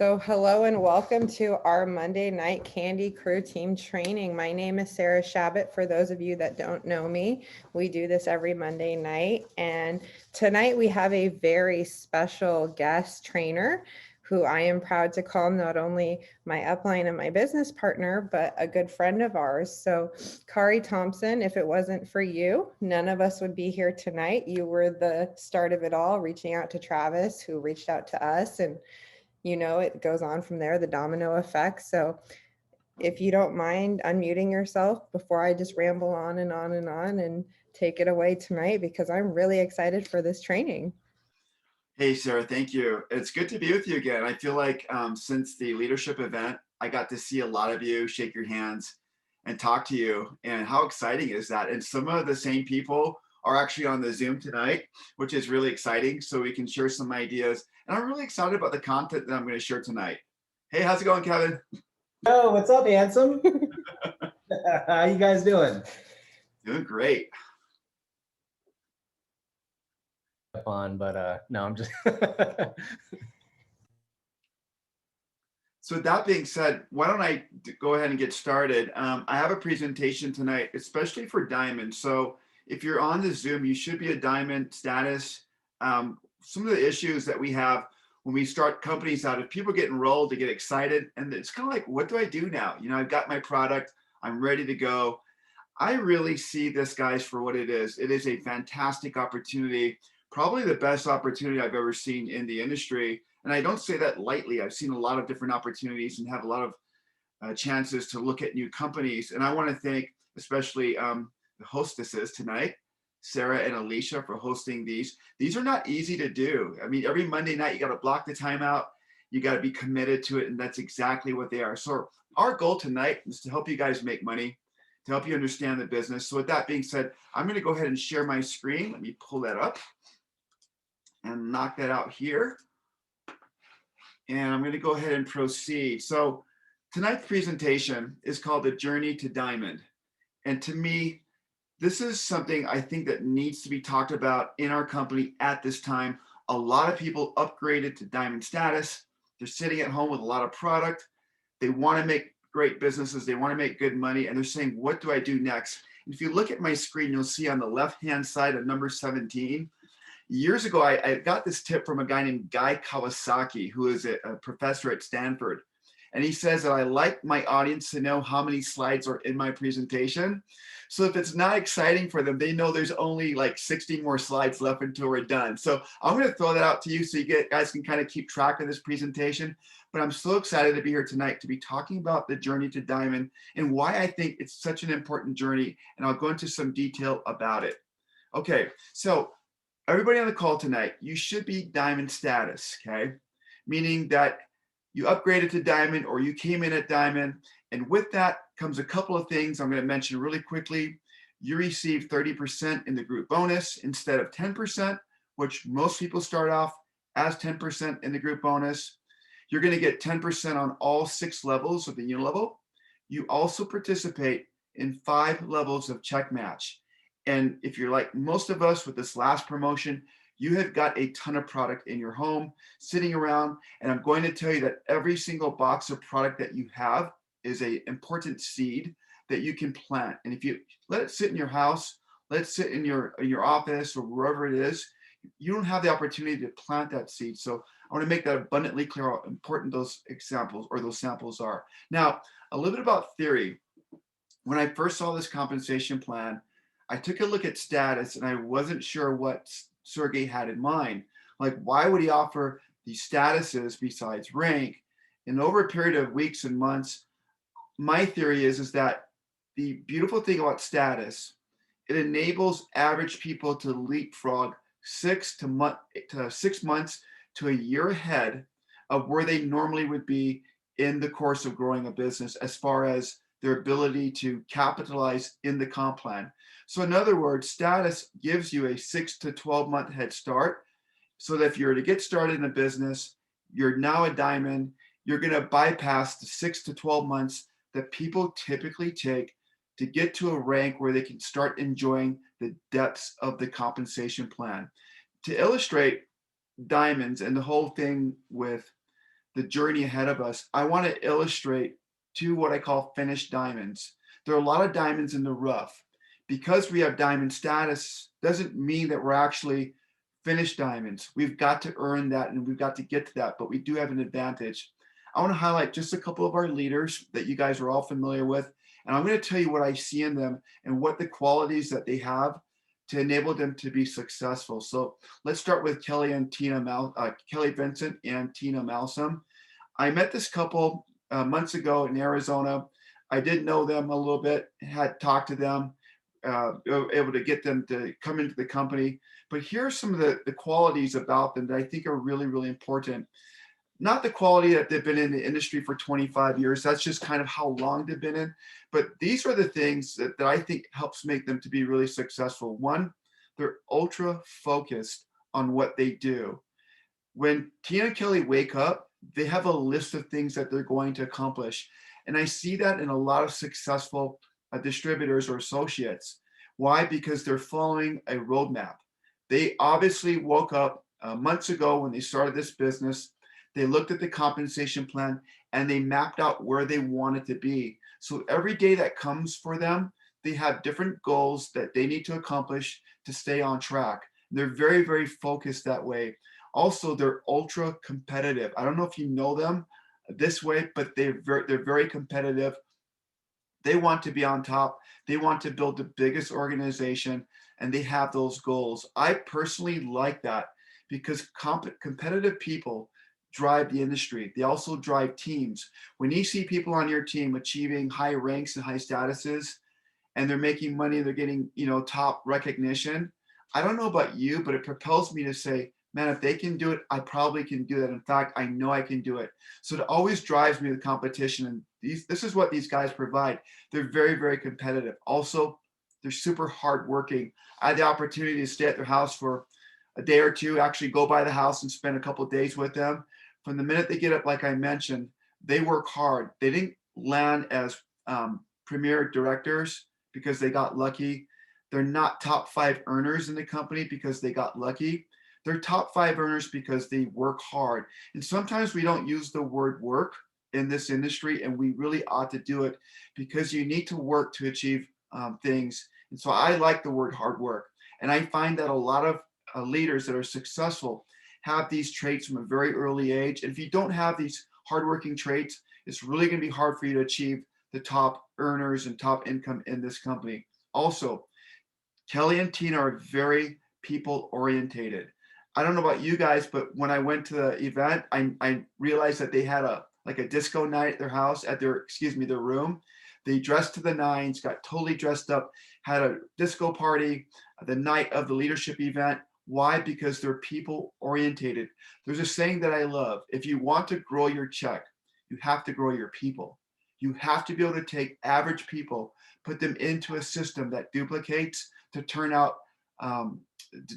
So hello and welcome to our Monday night Candy Crew team training. My name is Sarah Shabbat. For those of you that don't know me, we do this every Monday night. And tonight we have a very special guest trainer who I am proud to call not only my upline and my business partner, but a good friend of ours. So Kauri Thompson, if it wasn't for you, none of us would be here tonight. You were the start of it all, reaching out to Travis, who reached out to us, and it goes on from there, the domino effect. So if you don't mind unmuting yourself before I just ramble on and on and on, and take it away tonight, because I'm really excited for this training. Hey, Sarah, thank you. It's good to be with you again. I feel like since the leadership event, I got to see a lot of you, shake your hands, and talk to you. And how exciting is that? And some of the same people are actually on the Zoom tonight, which is really exciting. So we can share some ideas. And I'm really excited about the content that I'm going to share tonight. Hey, how's it going, Kevin? Oh, what's up, handsome? How you guys doing? Doing great. Fun, but no, I'm just. So with that being said, why don't I go ahead and get started? I have a presentation tonight, especially for Diamond. So if you're on the Zoom, you should be a Diamond status. Some of the issues that we have when we start companies out, if people get enrolled, they get excited, and it's kind of like, what do I do now? I've got my product, I'm ready to go. I really see this, guys, for what it is. It is a fantastic opportunity, probably the best opportunity I've ever seen in the industry. And I don't say that lightly. I've seen a lot of different opportunities and have a lot of chances to look at new companies. And I want to thank especially the hostesses tonight, Sarah and Alicia, for hosting these. These are not easy to do. I mean, every Monday night, you got to block the time out. You got to be committed to it. And that's exactly what they are. So our goal tonight is to help you guys make money, to help you understand the business. So with that being said, I'm going to go ahead and share my screen. Let me pull that up and knock that out here. And I'm going to go ahead and proceed. So tonight's presentation is called The Journey to Diamond. And to me, this is something I think that needs to be talked about in our company at this time. A lot of people upgraded to Diamond status. They're sitting at home with a lot of product. They want to make great businesses. They want to make good money. And they're saying, what do I do next? And if you look at my screen, you'll see on the left-hand side of number 17, years ago, I got this tip from a guy named Guy Kawasaki, who is a professor at Stanford. And he says that I like my audience to know how many slides are in my presentation. So if it's not exciting for them, they know there's only like 60 more slides left until we're done. So I'm going to throw that out to you so you guys can kind of keep track of this presentation. But I'm so excited to be here tonight to be talking about the journey to Diamond and why I think it's such an important journey. And I'll go into some detail about it. Okay, so everybody on the call tonight, you should be Diamond status, okay? Meaning that you upgraded to Diamond or you came in at Diamond. And with that comes a couple of things I'm going to mention really quickly. You receive 30% in the group bonus instead of 10%, which most people start off as 10% in the group bonus. You're going to get 10% on all 6 levels of the unilevel. You also participate in 5 levels of check match. And if you're like most of us with this last promotion, you have got a ton of product in your home sitting around. And I'm going to tell you that every single box of product that you have is an important seed that you can plant. And if you let it sit in your house, let it sit in your office or wherever it is, you don't have the opportunity to plant that seed. So I want to make that abundantly clear how important those examples or those samples are. Now, a little bit about theory. When I first saw this compensation plan, I took a look at status and I wasn't sure what Sergey had in mind. Like, why would he offer these statuses besides rank? And over a period of weeks and months, my theory is that the beautiful thing about status, it enables average people to leapfrog 6 months to a year ahead of where they normally would be in the course of growing a business as far as their ability to capitalize in the comp plan. So in other words, status gives you a 6 to 12 month head start so that if you're to get started in a business, you're now a Diamond, you're going to bypass the 6 to 12 months that people typically take to get to a rank where they can start enjoying the depths of the compensation plan. To illustrate Diamonds and the whole thing with the journey ahead of us, I want to illustrate two what I call finished diamonds. There are a lot of diamonds in the rough. Because we have diamond status doesn't mean that we're actually finished diamonds. We've got to earn that and we've got to get to that, but we do have an advantage. I want to highlight just a couple of our leaders that you guys are all familiar with, and I'm going to tell you what I see in them and what the qualities that they have to enable them to be successful. So let's start with Kelly Vincent and Tina Malsom. I met this couple months ago in Arizona. I did know them a little bit, had talked to them, able to get them to come into the company. But here are some of the qualities about them that I think are really, really important. Not the quality that they've been in the industry for 25 years. That's just kind of how long they've been in. But these are the things that I think helps make them to be really successful. One, they're ultra focused on what they do. When Tina and Kelly wake up, they have a list of things that they're going to accomplish. And I see that in a lot of successful distributors or associates. Why? Because they're following a roadmap. They obviously woke up months ago when they started this business. They looked at the compensation plan and they mapped out where they wanted to be. So every day that comes for them, they have different goals that they need to accomplish to stay on track. They're very, very focused that way. Also, they're ultra competitive. I don't know if you know them this way, but they're very competitive. They want to be on top. They want to build the biggest organization, and they have those goals. I personally like that because competitive people drive the industry. They also drive teams. When you see people on your team achieving high ranks and high statuses, and they're making money, they're getting, top recognition. I don't know about you, but it propels me to say, man, if they can do it, I probably can do that. In fact, I know I can do it. So it always drives me to competition. And this is what these guys provide. They're very, very competitive. Also, they're super hardworking. I had the opportunity to stay at their house for a day or two, actually go by the house and spend a couple of days with them. From the minute they get up, like I mentioned, they work hard. They didn't land as premier directors because they got lucky. They're not top 5 earners in the company because they got lucky. They're top 5 earners because they work hard. And sometimes we don't use the word work in this industry, and we really ought to do it because you need to work to achieve things. And so I like the word hard work. And I find that a lot of leaders that are successful have these traits from a very early age. And if you don't have these hardworking traits, it's really going to be hard for you to achieve the top earners and top income in this company. Also, Kelly and Tina are very people orientated. I don't know about you guys, but when I went to the event, I realized that they had a disco night at their house, at their room. They dressed to the nines, got totally dressed up, had a disco party the night of the leadership event. Why? Because they're people orientated. There's a saying that I love. If you want to grow your check, you have to grow your people. You have to be able to take average people, put them into a system that duplicates to turn out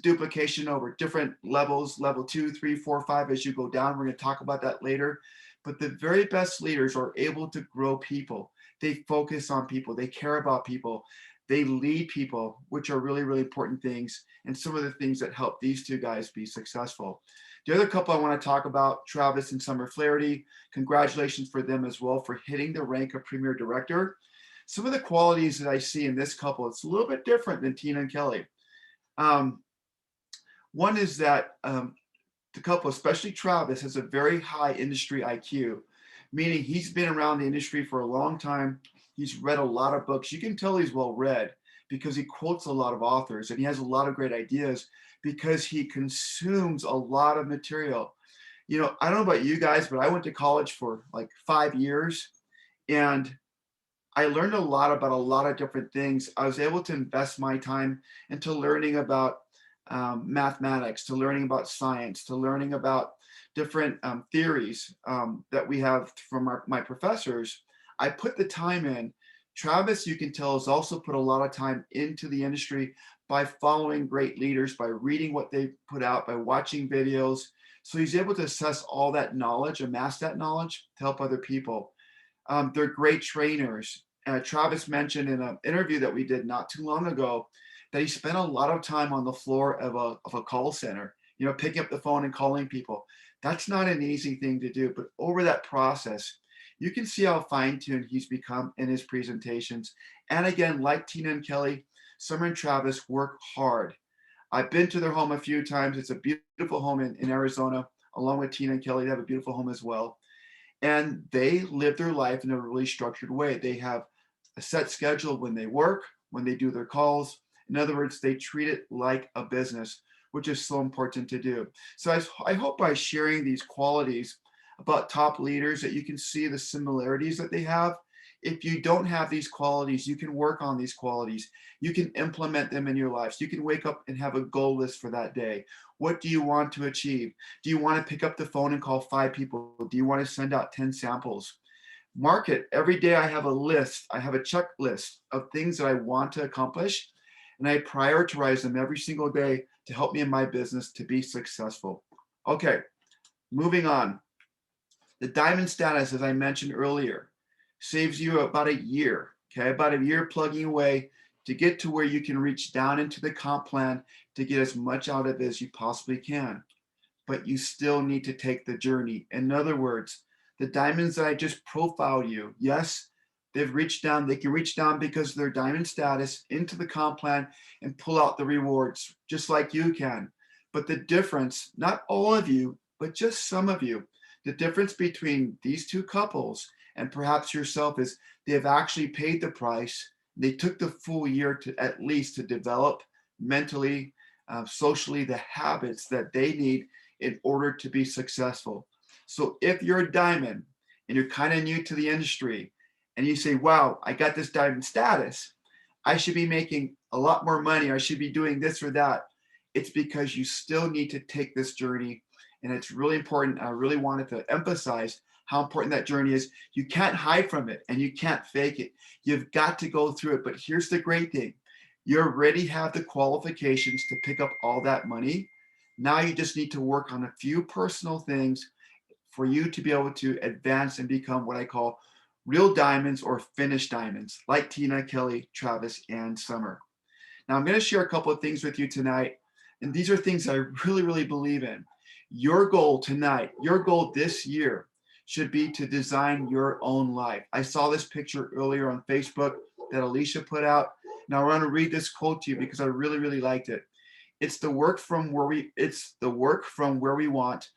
duplication over different levels, level 2, 3, 4, 5, as you go down. We're going to talk about that later. But the very best leaders are able to grow people. They focus on people. They care about people. They lead people, which are really, really important things. And some of the things that help these two guys be successful. The other couple I want to talk about, Travis and Summer Flaherty. Congratulations for them as well for hitting the rank of Premier Director. Some of the qualities that I see in this couple, it's a little bit different than Tina and Kelly. One is that the couple, especially Travis, has a very high industry IQ, meaning he's been around the industry for a long time. He's read a lot of books. You can tell he's well read because he quotes a lot of authors, and he has a lot of great ideas because he consumes a lot of material. I don't know about you guys, but I went to college for like 5 years, and I learned a lot about a lot of different things. I was able to invest my time into learning about mathematics, to learning about science, to learning about different theories that we have from my professors. I put the time in. Travis, you can tell, has also put a lot of time into the industry by following great leaders, by reading what they put out, by watching videos. So he's able to assess all that knowledge, amass that knowledge to help other people. They're great trainers. Travis mentioned in an interview that we did not too long ago that he spent a lot of time on the floor of a call center, picking up the phone and calling people. That's not an easy thing to do, but over that process, you can see how fine-tuned he's become in his presentations. And again, like Tina and Kelly, Summer and Travis work hard. I've been to their home a few times. It's a beautiful home in Arizona, along with Tina and Kelly. They have a beautiful home as well. And they live their life in a really structured way. They have a set schedule when they work, when they do their calls. In other words, they treat it like a business, which is so important to do. So I hope by sharing these qualities about top leaders that you can see the similarities that they have. If you don't have these qualities, you can work on these qualities. You can implement them in your lives. You can wake up and have a goal list for that day. What do you want to achieve? Do you want to pick up the phone and call 5 people? Do you want to send out 10 samples? Mark it. Every day I have a list. I have a checklist of things that I want to accomplish, and I prioritize them every single day to help me in my business to be successful. Okay, moving on. The diamond status, as I mentioned earlier, saves you about a year, okay? About a year plugging away to get to where you can reach down into the comp plan to get as much out of it as you possibly can. But you still need to take the journey. In other words, the diamonds that I just profiled you, yes, they've reached down, they can reach down because of their diamond status into the comp plan and pull out the rewards, just like you can. But the difference, not all of you, but just some of you, the difference between these two couples and perhaps yourself is they have actually paid the price. They took the full year to at least to develop mentally, socially, the habits that they need in order to be successful. So if you're a diamond and you're kind of new to the industry and you say, wow, I got this diamond status, I should be making a lot more money, or I should be doing this or that. It's because you still need to take this journey. And it's really important. I really wanted to emphasize how important that journey is. You can't hide from it and you can't fake it. You've got to go through it. But here's the great thing. You already have the qualifications to pick up all that money. Now you just need to work on a few personal things for you to be able to advance and become what I call real diamonds or finished diamonds, like Tina, Kelly, Travis, and Summer. Now I'm going to share a couple of things with you tonight. And these are things I really, really believe in. Your goal tonight, your goal this year should be to design your own life. I saw this picture earlier on Facebook that Alicia put out. Now I want to read this quote to you because I really, really liked it. It's the work from where we want,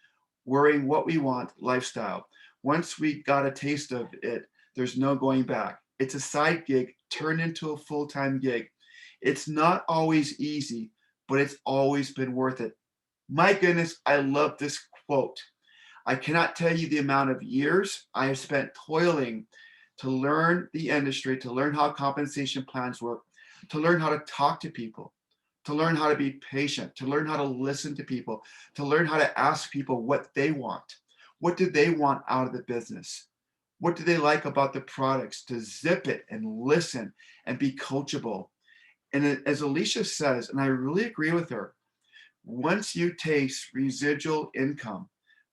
worrying what we want lifestyle. Once we got a taste of it, there's no going back. It's a side gig turned into a full-time gig. It's not always easy, but it's always been worth it. My goodness, I love this quote. I cannot tell you the amount of years I have spent toiling to learn the industry, to learn how compensation plans work, to learn how to talk to people, to learn how to be patient, to learn how to listen to people, to learn how to ask people what they want. What do they want out of the business? What do they like about the products? To zip it and listen and be coachable. And as Alicia says, and I really agree with her, once you taste residual income,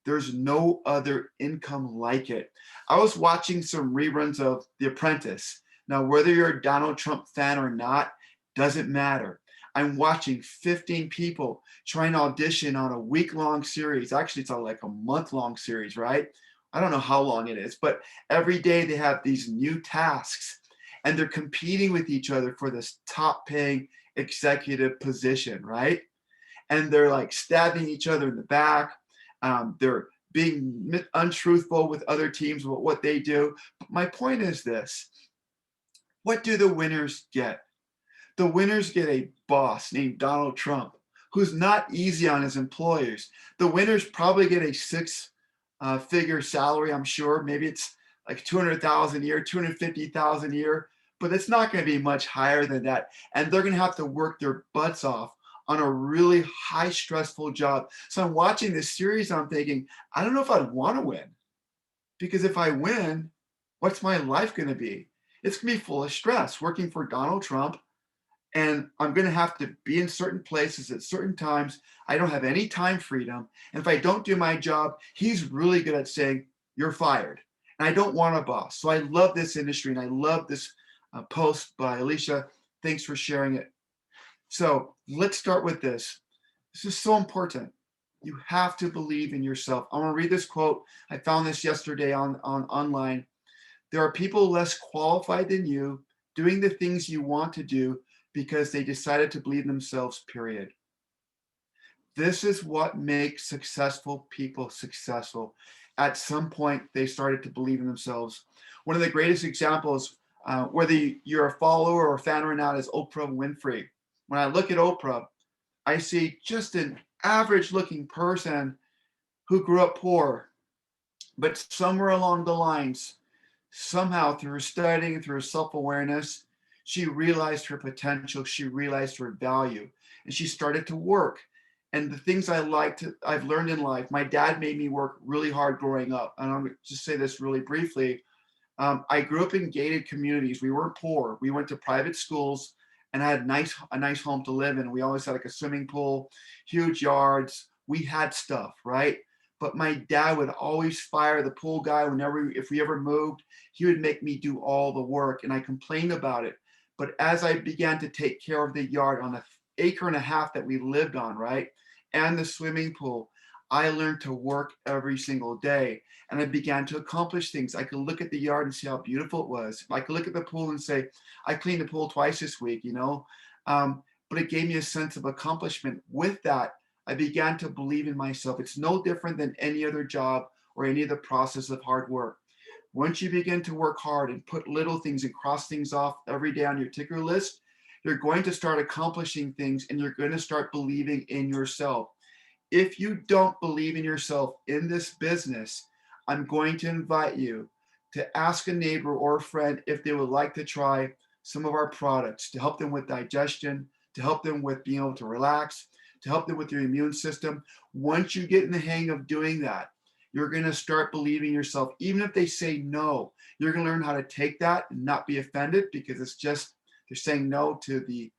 there's no other income like it. I was watching some reruns of The Apprentice. Now, whether you're a Donald Trump fan or not, doesn't matter. I'm watching 15 people trying to audition on a week-long series. Actually, it's like a month-long series, right? I don't know how long it is, but every day they have these new tasks and they're competing with each other for this top-paying executive position, right? And they're like stabbing each other in the back. They're being untruthful with other teams about what they do. But my point is this: what do the winners get? The winners get a boss named Donald Trump, who's not easy on his employers. The winners probably get a six-figure salary, I'm sure. Maybe it's like 200,000 a year, 250,000 a year, but it's not going to be much higher than that. And they're going to have to work their butts off on a really high stressful job. So I'm watching this series, I'm thinking, I don't know if I'd want to win, because if I win, what's my life going to be? It's going to be full of stress working for Donald Trump. And I'm going to have to be in certain places at certain times. I don't have any time freedom. And if I don't do my job, he's really good at saying, you're fired. And I don't want a boss. So I love this industry and I love this post by Alicia. Thanks for sharing it. So let's start with this. This is so important. You have to believe in yourself. I want to read this quote. I found this yesterday on online. There are people less qualified than you doing the things you want to do because they decided to believe in themselves, period. This is what makes successful people successful. At some point, they started to believe in themselves. One of the greatest examples, whether you're a follower or a fan or not, is Oprah Winfrey. When I look at Oprah, I see just an average looking person who grew up poor, but somewhere along the lines, somehow through studying, through self-awareness, she realized her potential, she realized her value, and she started to work. And the things I've learned in life, my dad made me work really hard growing up. And I'm gonna just say this really briefly. I grew up in gated communities. We weren't poor. We went to private schools and I had a nice home to live in. We always had like a swimming pool, huge yards. We had stuff, right? But my dad would always fire the pool guy whenever, if we ever moved, he would make me do all the work. And I complained about it. But as I began to take care of the yard on the acre and a half that we lived on, right? And the swimming pool, I learned to work every single day and I began to accomplish things. I could look at the yard and see how beautiful it was. I could look at the pool and say, I cleaned the pool twice this week, you know? But it gave me a sense of accomplishment. With that, I began to believe in myself. It's no different than any other job or any other process of hard work. Once you begin to work hard and put little things and cross things off every day on your ticker list, you're going to start accomplishing things and you're going to start believing in yourself. If you don't believe in yourself in this business, I'm going to invite you to ask a neighbor or a friend if they would like to try some of our products to help them with digestion, to help them with being able to relax, to help them with your immune system. Once you get in the hang of doing that, you're going to start believing yourself. Even if they say no, you're going to learn how to take that and not be offended because it's just they're saying no to the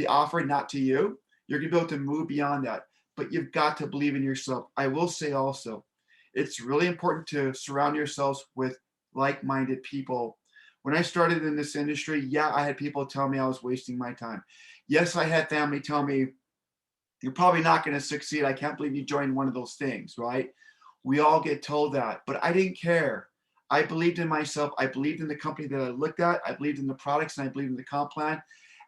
offer, not to you. You're going to be able to move beyond that, but you've got to believe in yourself. I will say also, it's really important to surround yourselves with like-minded people. When I started in this industry, yeah, I had people tell me I was wasting my time. Yes, I had family tell me, you're probably not going to succeed. I can't believe you joined one of those things, right? We all get told that, but I didn't care. I believed in myself. I believed in the company that I looked at. I believed in the products and I believed in the comp plan.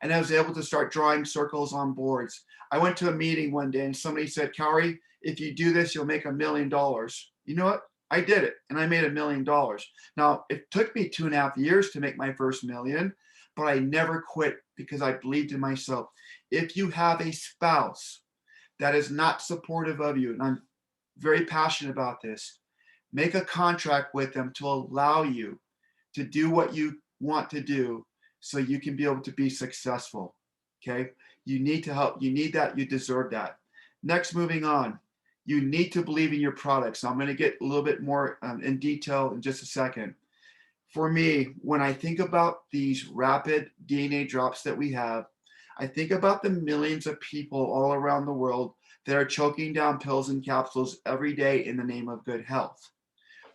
And I was able to start drawing circles on boards. I went to a meeting one day and somebody said, Kauri, if you do this, you'll make $1 million. You know what? I did it and I made $1 million. Now, it took me 2.5 years to make my first million, but I never quit because I believed in myself. If you have a spouse that is not supportive of you, and I'm very passionate about this, make a contract with them to allow you to do what you want to do so you can be able to be successful. Okay. You need to help. You need that. You deserve that. Next, moving on. You need to believe in your products. I'm going to get a little bit more in detail in just a second. For me, when I think about these rapid DNA drops that we have, I think about the millions of people all around the world that are choking down pills and capsules every day in the name of good health.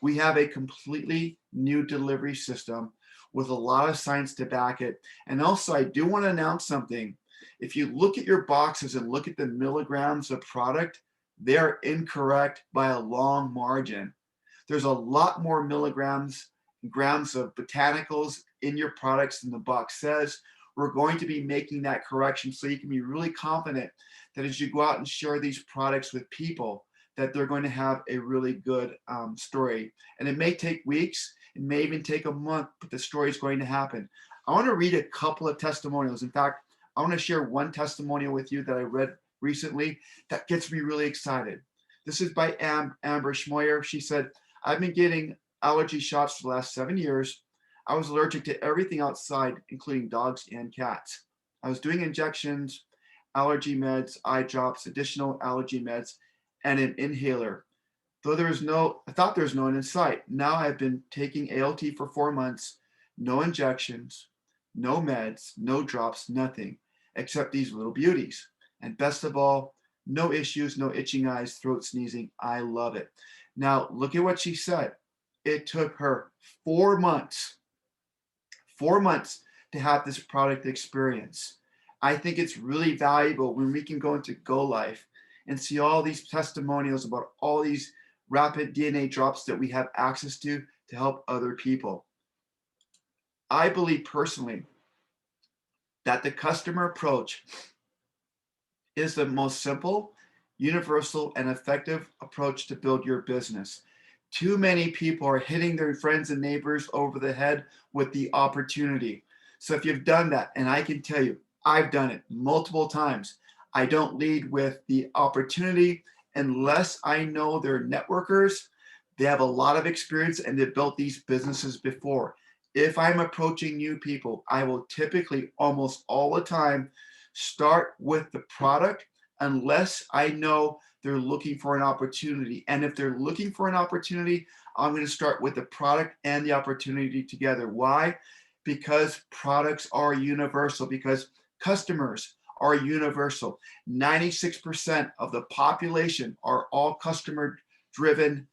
We have a completely new delivery system with a lot of science to back it. And also, I do want to announce something. If you look at your boxes and look at the milligrams of product, they're incorrect by a long margin. There's a lot more milligrams and grams of botanicals in your products than the box says. We're going to be making that correction so you can be really confident that as you go out and share these products with people, that they're going to have a really good story. And it may take weeks, it may even take a month, but the story is going to happen. I want to read a couple of testimonials. In fact, I want to share one testimonial with you that I read recently that gets me really excited. This is by Amber Schmoyer. She said, I've been getting allergy shots for the last 7 years. I was allergic to everything outside, including dogs and cats. I was doing injections, allergy meds, eye drops, additional allergy meds, and an inhaler. Though I thought there was no one in sight. Now I've been taking ALT for 4 months, no injections, no meds, no drops, nothing, except these little beauties. And best of all, no issues, no itching eyes, throat sneezing. I love it. Now, look at what she said. It took her 4 months, 4 months to have this product experience. I think it's really valuable when we can go into Go Life and see all these testimonials about all these rapid DNA drops that we have access to help other people. I believe personally that the customer approach is the most simple, universal, and effective approach to build your business. Too many people are hitting their friends and neighbors over the head with the opportunity. So if you've done that, and I can tell you, I've done it multiple times, I don't lead with the opportunity unless I know they're networkers. They have a lot of experience and they've built these businesses before. If I'm approaching new people, I will typically almost all the time start with the product unless I know they're looking for an opportunity. And if they're looking for an opportunity, I'm going to start with the product and the opportunity together. Why? Because products are universal, because customers are universal. 96% of the population are all customer driven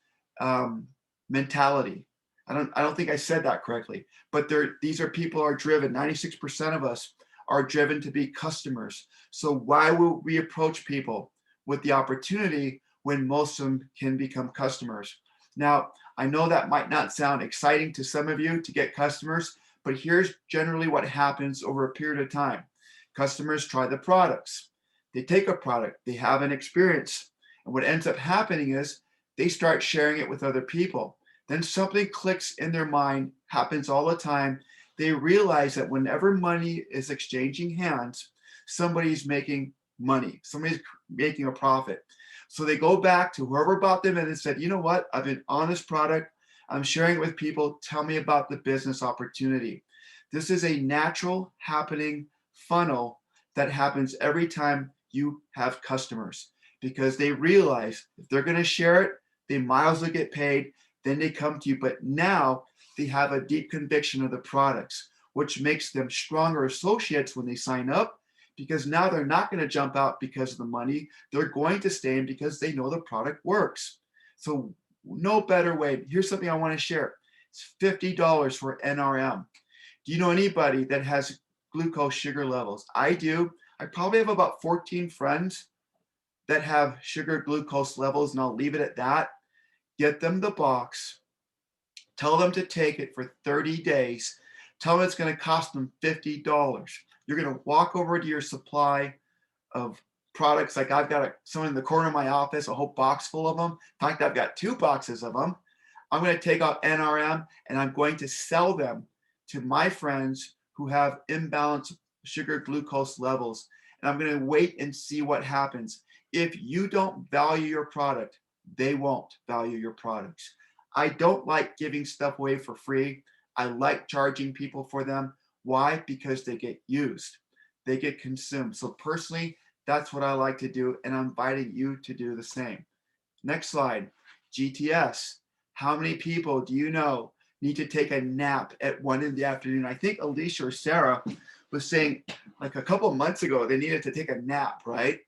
mentality. I don't think I said that correctly, but these are people are driven. 96% of us are driven to be customers. So why would we approach people with the opportunity when most of them can become customers? Now, I know that might not sound exciting to some of you to get customers, but here's generally what happens over a period of time. Customers try the products. They take a product, they have an experience. And what ends up happening is they start sharing it with other people. Then something clicks in their mind, happens all the time. They realize that whenever money is exchanging hands, somebody's making money, somebody's making a profit. So they go back to whoever bought them and said, you know what, I've been on this product, I'm sharing it with people, tell me about the business opportunity. This is a natural happening funnel that happens every time you have customers, because they realize if they're going to share it, they might as well get paid. Then they come to you, but now they have a deep conviction of the products, which makes them stronger associates when they sign up, because now they're not going to jump out because of the money. They're going to stay in because they know the product works. So no better way. Here's something I want to share. It's $50 for NRM. Do you know anybody that has glucose sugar levels? I do. I probably have about 14 friends that have sugar glucose levels, and I'll leave it at that. Get them the box, tell them to take it for 30 days, tell them it's going to cost them $50. You're going to walk over to your supply of products. Like I've got some in the corner of my office, a whole box full of them. In fact, I've got 2 boxes of them. I'm going to take out NRM and I'm going to sell them to my friends who have imbalanced sugar glucose levels. And I'm going to wait and see what happens. If you don't value your product, they won't value your products. I don't like giving stuff away for free. I like charging people for them. Why? Because they get used, they get consumed. So personally, that's what I like to do, and I'm inviting you to do the same. Next slide. GTS. How many people do you know need to take a nap at 1 in the afternoon? I think Alicia or Sarah was saying like a couple of months ago they needed to take a nap, right?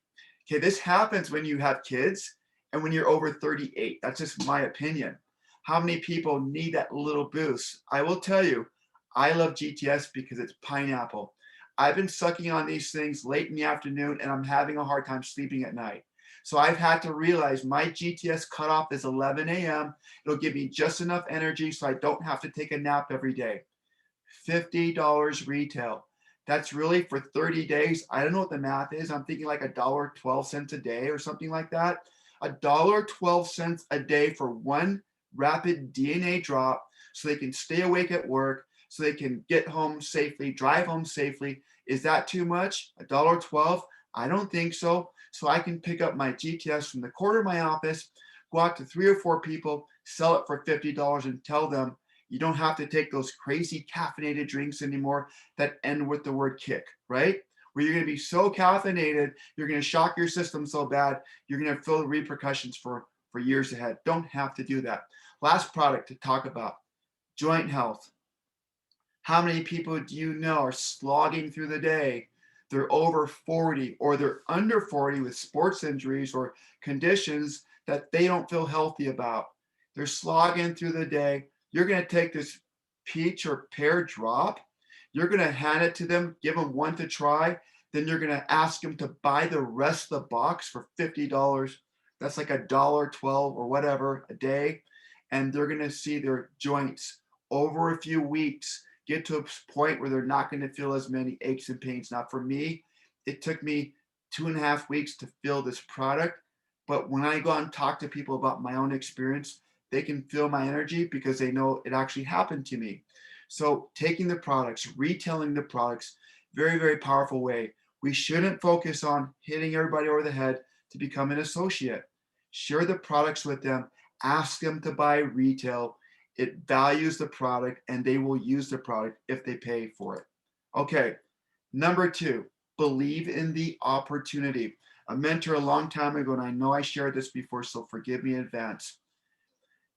Okay, this happens when you have kids and when you're over 38. That's just my opinion. How many people need that little boost? I will tell you, I love GTS because it's pineapple. I've been sucking on these things late in the afternoon and I'm having a hard time sleeping at night. So I've had to realize my GTS cutoff is 11 a.m. It'll give me just enough energy so I don't have to take a nap every day. $50 retail. That's really for 30 days. I don't know what the math is. I'm thinking like $1.12 a day or something like that. $1.12 a day for one rapid DNA drop so they can stay awake at work, so they can get home safely, drive home safely. Is that too much? $1.12? I don't think so. So I can pick up my GTS from the corner of my office, go out to 3 or 4 people, sell it for $50 and tell them you don't have to take those crazy caffeinated drinks anymore that end with the word kick, right? Where you're going to be so caffeinated, you're going to shock your system so bad, you're going to feel the repercussions for years ahead. Don't have to do that. Last product to talk about, joint health. How many people do you know are slogging through the day? They're over 40 or they're under 40 with sports injuries or conditions that they don't feel healthy about. They're slogging through the day. You're going to take this peach or pear drop. You're going to hand it to them, give them one to try. then you're going to ask them to buy the rest of the box for $50. That's like $1.12 or whatever a day. And they're going to see their joints over a few weeks get to a point where they're not going to feel as many aches and pains. Now, for me, it took me 2.5 weeks to feel this product. But when I go out and talk to people about my own experience, they can feel my energy because they know it actually happened to me. So taking the products, retailing the products, very, very powerful way. We shouldn't focus on hitting everybody over the head to become an associate. Share the products with them, ask them to buy retail. It values the product and they will use the product if they pay for it. Okay, number 2, believe in the opportunity. A mentor a long time ago, and I know I shared this before, so forgive me in advance.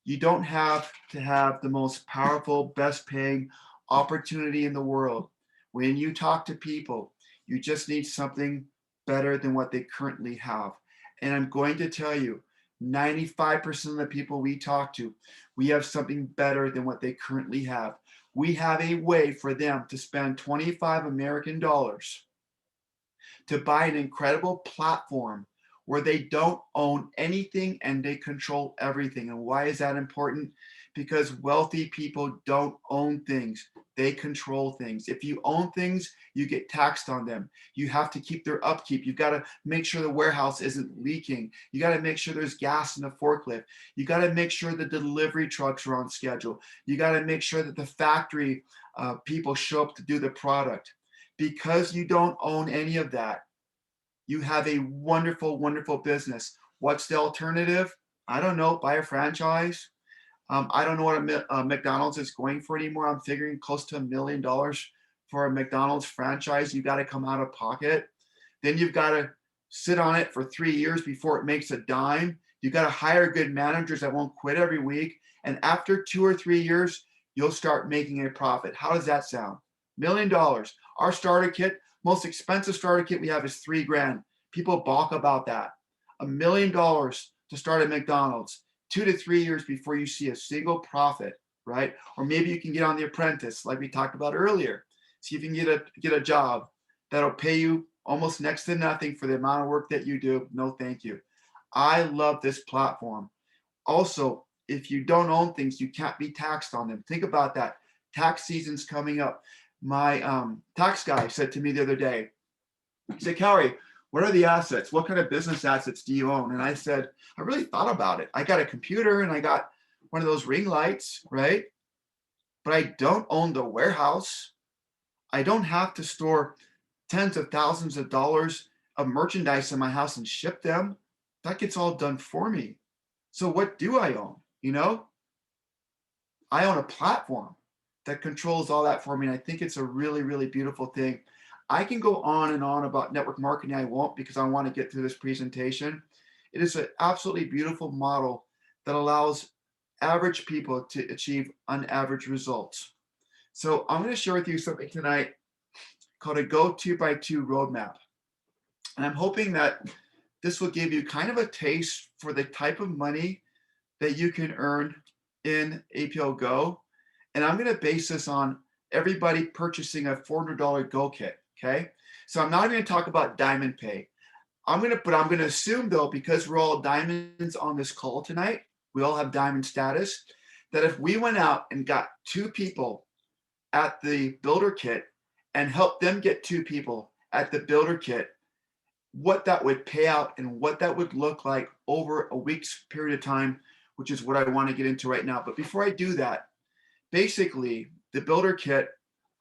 You don't have to have the most powerful, best paying opportunity in the world. When you talk to people, you just need something better than what they currently have. And I'm going to tell you, 95% of the people we talk to, we have something better than what they currently have. We have a way for them to spend 25 American dollars to buy an incredible platform where they don't own anything and they control everything. And why is that important? Because wealthy people don't own things. They control things. If you own things, you get taxed on them. You have to keep their upkeep. You've got to make sure the warehouse isn't leaking. You got to make sure there's gas in the forklift. You got to make sure the delivery trucks are on schedule. You got to make sure that the factory people show up to do the product. Because you don't own any of that, you have a wonderful, wonderful business. What's the alternative? I don't know. Buy a franchise. I don't know what a McDonald's is going for anymore. I'm figuring close to $1 million for a McDonald's franchise. You got to come out of pocket. Then you've got to sit on it for 3 years before it makes a dime. You got to hire good managers that won't quit every week. And after 2 or 3 years, you'll start making a profit. How does that sound? $1 million. Our starter kit, most expensive starter kit we have is $3,000. People balk about that. $1 million to start at McDonald's. 2 to 3 years before you see a single profit, right? Or maybe you can get on The Apprentice, like we talked about earlier. See if you can get a job that'll pay you almost next to nothing for the amount of work that you do. No, thank you. I love this platform. Also, if you don't own things, you can't be taxed on them. Think about that. Tax season's coming up. My tax guy said to me the other day, he said, Kauri, what are the assets? What kind of business assets do you own? And I said, I really thought about it. I got a computer and I got one of those ring lights, right? But I don't own the warehouse. I don't have to store tens of thousands of dollars of merchandise in my house and ship them. That gets all done for me. So what do I own? You know, I own a platform that controls all that for me. And I think it's a really, really beautiful thing. I can go on and on about network marketing. I won't because I want to get through this presentation. It is an absolutely beautiful model that allows average people to achieve unaverage results. So I'm going to share with you something tonight called a Go 2x2 roadmap. And I'm hoping that this will give you kind of a taste for the type of money that you can earn in APO Go. And I'm going to base this on everybody purchasing a $400 Go kit. Okay. So I'm not going to talk about diamond pay. I'm going to assume though, because we're all diamonds on this call tonight, we all have diamond status, that if we went out and got 2 people at the builder kit and helped them get 2 people at the builder kit, what that would pay out and what that would look like over a week's period of time, which is what I want to get into right now. But before I do that, basically the builder kit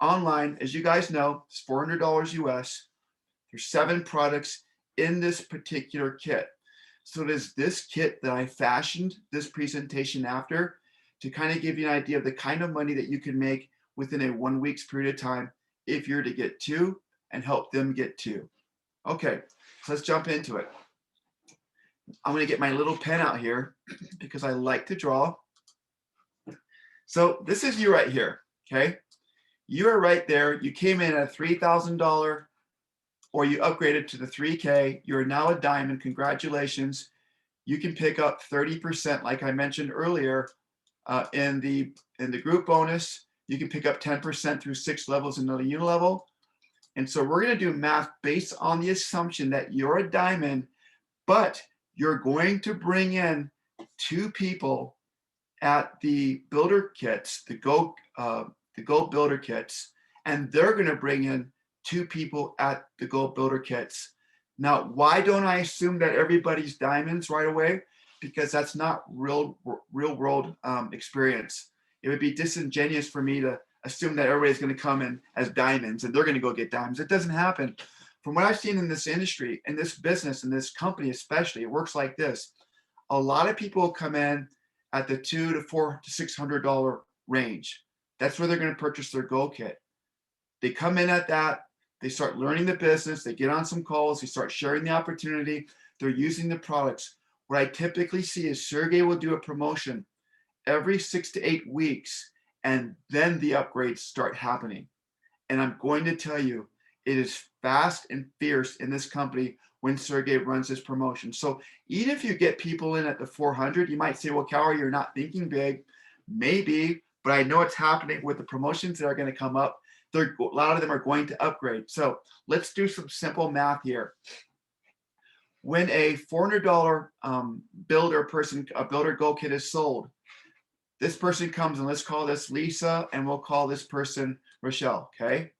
online, as you guys know, is $400 US. There's 7 products in this particular kit. So it is this kit that I fashioned this presentation after to kind of give you an idea of the kind of money that you can make within a 1 week's period of time if you're to get 2 and help them get 2. Okay, so let's jump into it. I'm going to get my little pen out here because I like to draw. So this is you right here, okay? You are right there. You came in at $3,000 or you upgraded to the 3K. You're now a diamond. Congratulations. You can pick up 30%, like I mentioned earlier, in the group bonus. You can pick up 10% through 6 levels in the unilevel. And so we're going to do math based on the assumption that you're a diamond, but you're going to bring in 2 people at the builder kits, the Go Builder kits, and they're going to bring in 2 people at the Go Builder kits. Now, why don't I assume that everybody's diamonds right away? Because that's not real world experience. It would be disingenuous for me to assume that everybody's going to come in as diamonds and they're going to go get diamonds. It doesn't happen. From what I've seen in this industry, in this business, in this company especially, it works like this. A lot of people come in at the $200 to $400 to $600 range. That's where they're going to purchase their Go kit. They come in at that. They start learning the business. They get on some calls. They start sharing the opportunity. They're using the products. What I typically see is Sergey will do a promotion every 6 to 8 weeks, and then the upgrades start happening. And I'm going to tell you, it is fast and fierce in this company when Sergey runs this promotion. So even if you get people in at the 400, you might say, well, Kauri, you're not thinking big. Maybe, but I know it's happening with the promotions that are going to come up. A lot of them are going to upgrade. So let's do some simple math here. When a $400 builder Go kit is sold, this person comes, and let's call this Lisa, and we'll call this person Rochelle, okay?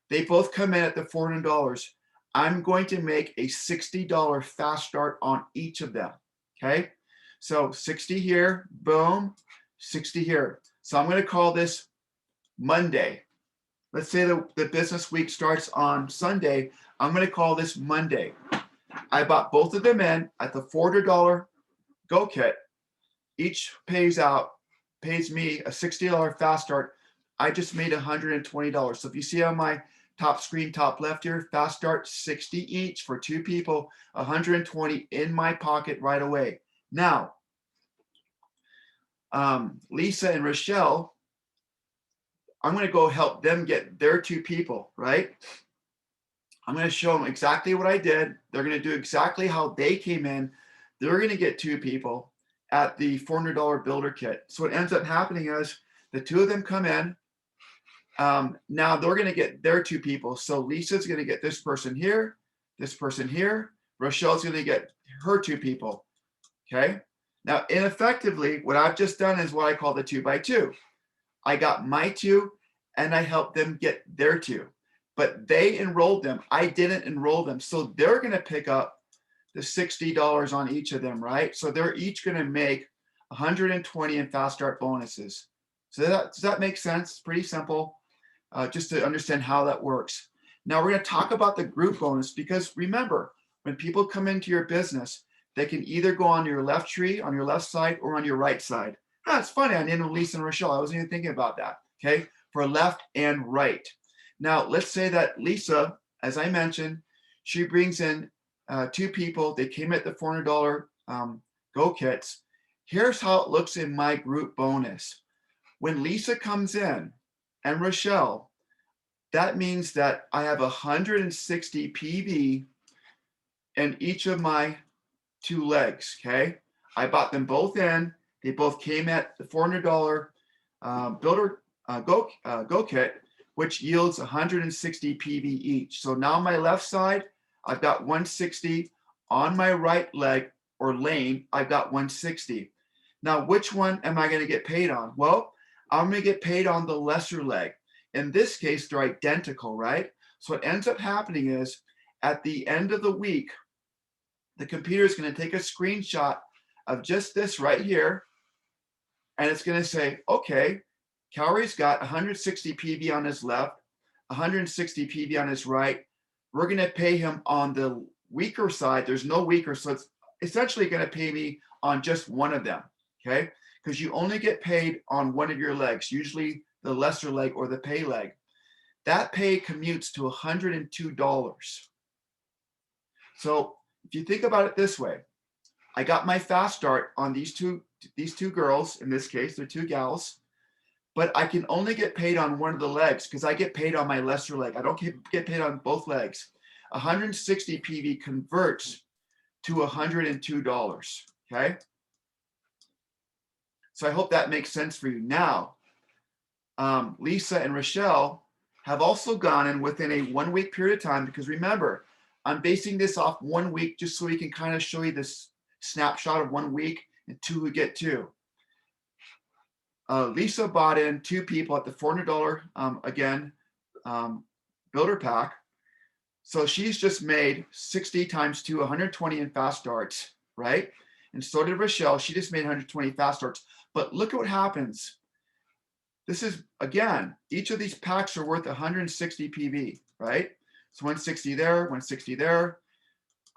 They both come in at the $400. I'm going to make a $60 fast start on each of them, okay? So 60 here, boom, 60 here. So I'm going to call this Monday. Let's say the business week starts on Sunday. I'm going to call this Monday. I bought both of them in at the $400 Go kit. Each pays me a $60 fast start. I just made $120. So if you see on my top screen, top left here, fast start, 60 each for 2 people, 120 in my pocket right away. Now, Lisa and Rochelle, I'm going to go help them get their 2 people, right? I'm going to show them exactly what I did. They're going to do exactly how they came in. They're going to get 2 people at the $400 builder kit. So what ends up happening is the 2 of them come in. Now they're going to get their 2 people. So Lisa's going to get this person here. Rochelle's going to get her 2 people. Okay. Now, ineffectively, what I've just done is what I call the 2x2. I got my 2 and I helped them get their 2, but they enrolled them. I didn't enroll them. So they're going to pick up the $60 on each of them, right? So they're each going to make 120 in fast start bonuses. So does that make sense? It's pretty simple, just to understand how that works. Now we're going to talk about the group bonus, because remember, when people come into your business, they can either go on your left tree, on your left side, or on your right side. It's funny, I named them Lisa and Rochelle. I wasn't even thinking about that, okay? For left and right. Now, let's say that Lisa, as I mentioned, she brings in 2 people. They came at the $400 Go kits. Here's how it looks in my group bonus. When Lisa comes in and Rochelle, that means that I have 160 PV in each of my 2 legs, okay? I bought them both in. They both came at the $400 builder Go kit, which yields 160 PV each. So now on my left side, I've got 160. On my right leg or lane, I've got 160. Now, which one am I going to get paid on? Well, I'm going to get paid on the lesser leg. In this case, they're identical, right? So what ends up happening is at the end of the week, the computer is going to take a screenshot of just this right here. And it's going to say, okay, Kauri's got 160 PV on his left, 160 PV on his right. We're going to pay him on the weaker side. There's no weaker, so it's essentially going to pay me on just one of them, okay? Because you only get paid on one of your legs, usually the lesser leg or the pay leg. That pay commutes to $102. So if you think about it this way, I got my fast start on these two girls. In this case, they're 2 gals, but I can only get paid on one of the legs because I get paid on my lesser leg. I don't get paid on both legs. 160 PV converts to $102, okay? So I hope that makes sense for you. Now, Lisa and Rochelle have also gone in within a 1 week period of time, because remember, I'm basing this off 1 week just so we can kind of show you this snapshot of 1 week and 2 who get 2. Lisa bought in 2 people at the $400 again builder pack. So she's just made 60 times 2, 120 in fast starts, right? And so did Rochelle. She just made 120 fast starts. But look at what happens. This is, again, each of these packs are worth 160 PV, right? So 160 there, 160 there.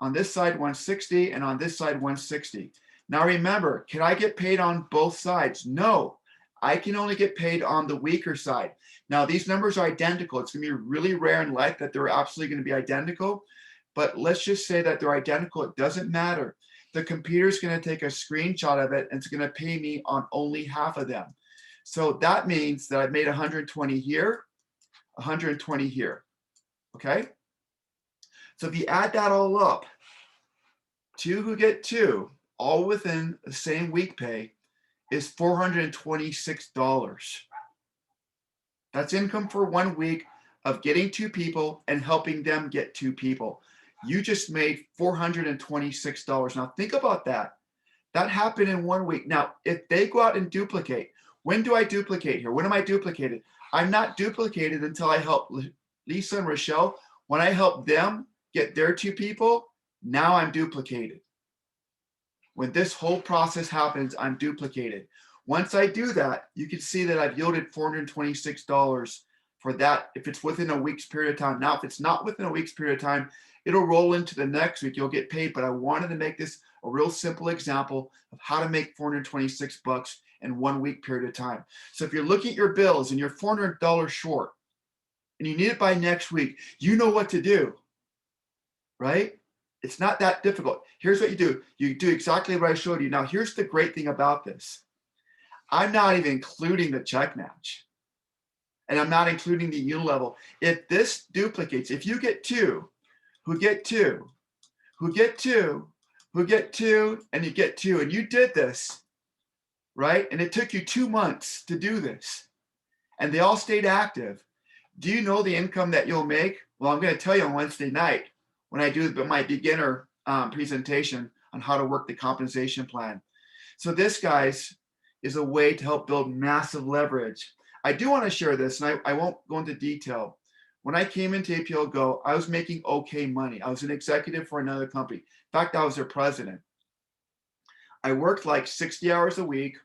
On this side, 160, and on this side, 160. Now remember, can I get paid on both sides? No, I can only get paid on the weaker side. Now these numbers are identical. It's gonna be really rare in life that they're absolutely gonna be identical, but let's just say that they're identical. It doesn't matter. The computer's gonna take a screenshot of it and it's gonna pay me on only half of them. So that means that I've made 120 here, 120 here, okay? So if you add that all up, 2 who get 2, all within the same week pay, is $426. That's income for 1 week of getting 2 people and helping them get 2 people. You just made $426. Now think about that. That happened in 1 week. Now, if they go out and duplicate, when do I duplicate here? When am I duplicated? I'm not duplicated until I help Lisa and Rochelle. When I help them get their 2 people, now I'm duplicated. When this whole process happens, I'm duplicated. Once I do that, you can see that I've yielded $426 for that if it's within a week's period of time. Now, if it's not within a week's period of time, it'll roll into the next week. You'll get paid, but I wanted to make this a real simple example of how to make $426 in 1 week period of time. So if you're looking at your bills and you're $400 short and you need it by next week, you know what to do, right? It's not that difficult. Here's what you do. You do exactly what I showed you. Now, here's the great thing about this. I'm not even including the check match. And I'm not including the unit level. If this duplicates, if you get 2, who get 2, who get 2, who get 2, and you get 2, and you did this, right? And it took you 2 months to do this, and they all stayed active. Do you know the income that you'll make? Well, I'm going to tell you on Wednesday night when I do my beginner presentation on how to work the compensation plan. So this, guys, is a way to help build massive leverage. I do want to share this, and I won't go into detail. When I came into APL Go, I was making okay money. I was an executive for another company. In fact, I was their president. I worked like 60 hours a week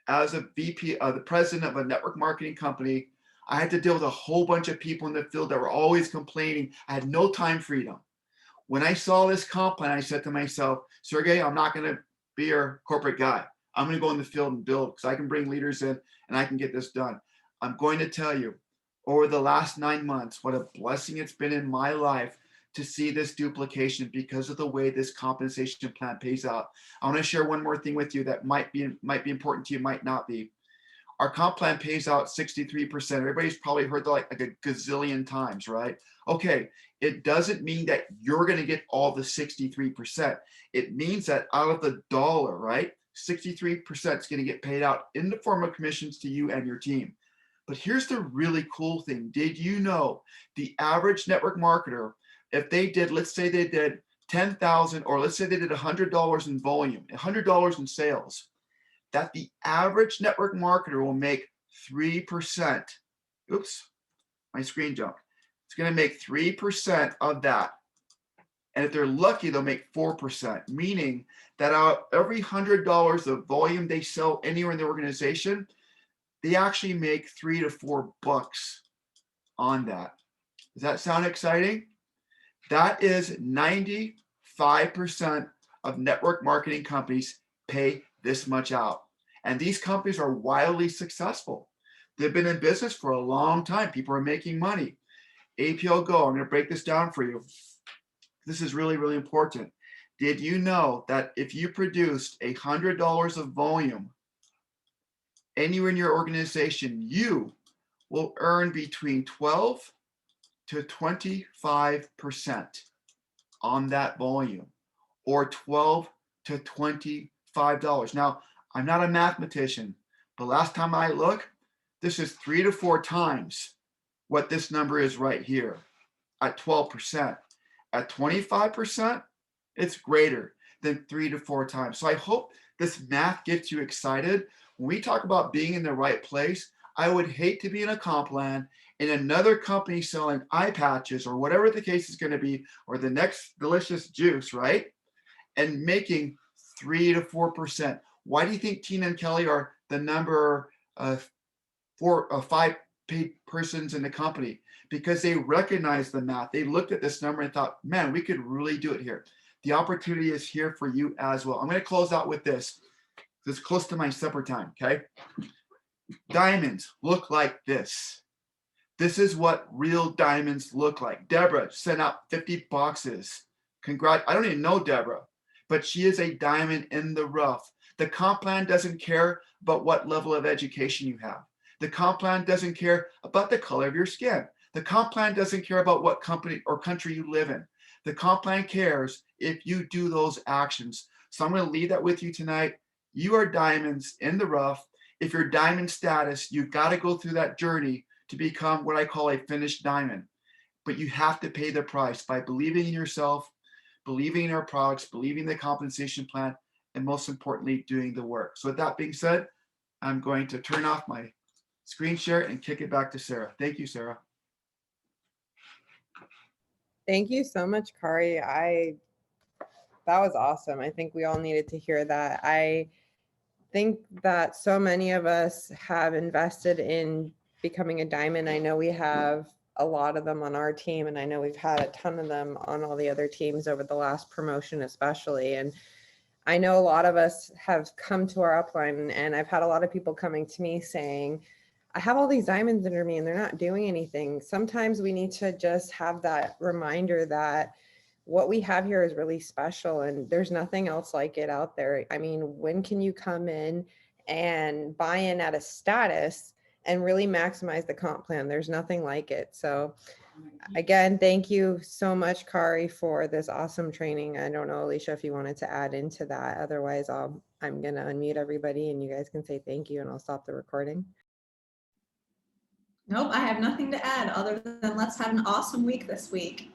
as a VP, the president of a network marketing company. I had to deal with a whole bunch of people in the field that were always complaining. I had no time freedom. When I saw this comp plan, I said to myself, Sergey, I'm not going to be your corporate guy. I'm going to go in the field and build because I can bring leaders in and I can get this done. I'm going to tell you, over the last 9 months, what a blessing it's been in my life to see this duplication because of the way this compensation plan pays out. I want to share one more thing with you that might be important to you, might not be. Our comp plan pays out 63%. Everybody's probably heard that like a gazillion times, right? Okay, it doesn't mean that you're going to get all the 63%. It means that out of the dollar, right, 63% is going to get paid out in the form of commissions to you and your team. But here's the really cool thing. Did you know the average network marketer, if they did, let's say they did 10,000, or let's say they did $100 in volume, $100 in sales, that the average network marketer will make 3%. Oops, my screen jumped. It's going to make 3% of that. And if they're lucky, they'll make 4%, meaning that out of every $100 of volume they sell anywhere in the organization, they actually make $3 to $4 on that. Does that sound exciting? That is 95% of network marketing companies pay this much out. And these companies are wildly successful. They've been in business for a long time. People are making money. APL Go, I'm going to break this down for you. This is really, really important. Did you know that if you produced $100 of volume anywhere in your organization, you will earn between 12 to 25% on that volume, or $12 to $25. Now, I'm not a mathematician, but last time I looked, this is 3 to 4 times what this number is right here at 12%. At 25%, it's greater than 3 to 4 times. So I hope this math gets you excited. When we talk about being in the right place, I would hate to be in a comp plan in another company selling eye patches or whatever the case is going to be, or the next delicious juice, right? And making 3 to 4%. Why do you think Tina and Kelly are the number 4 or 5 paid persons in the company? Because they recognized the math. They looked at this number and thought, man, we could really do it here. The opportunity is here for you as well. I'm going to close out with this. This is close to my supper time, okay? Diamonds look like this. This is what real diamonds look like. Deborah sent out 50 boxes. Congrats. I don't even know Deborah, but she is a diamond in the rough. The comp plan doesn't care about what level of education you have. The comp plan doesn't care about the color of your skin. The comp plan doesn't care about what company or country you live in. The comp plan cares if you do those actions. So I'm going to leave that with you tonight. You are diamonds in the rough. If you're diamond status, you've got to go through that journey to become what I call a finished diamond. But you have to pay the price by believing in yourself, believing in our products, believing in the compensation plan, and most importantly, doing the work. So with that being said, I'm going to turn off my screen share and kick it back to Sarah. Thank you, Sarah. Thank you so much, Kauri. That was awesome. I think we all needed to hear that. I think that so many of us have invested in becoming a diamond. I know we have a lot of them on our team, and I know we've had a ton of them on all the other teams over the last promotion, especially. And I know a lot of us have come to our upline, and I've had a lot of people coming to me saying, I have all these diamonds under me and they're not doing anything. Sometimes we need to just have that reminder that what we have here is really special and there's nothing else like it out there. I mean, when can you come in and buy in at a status and really maximize the comp plan? There's nothing like it. So again, thank you so much, Kauri, for this awesome training. I don't know, Alicia, if you wanted to add into that. Otherwise, I'm going to unmute everybody and you guys can say thank you and I'll stop the recording. Nope, I have nothing to add other than let's have an awesome week this week.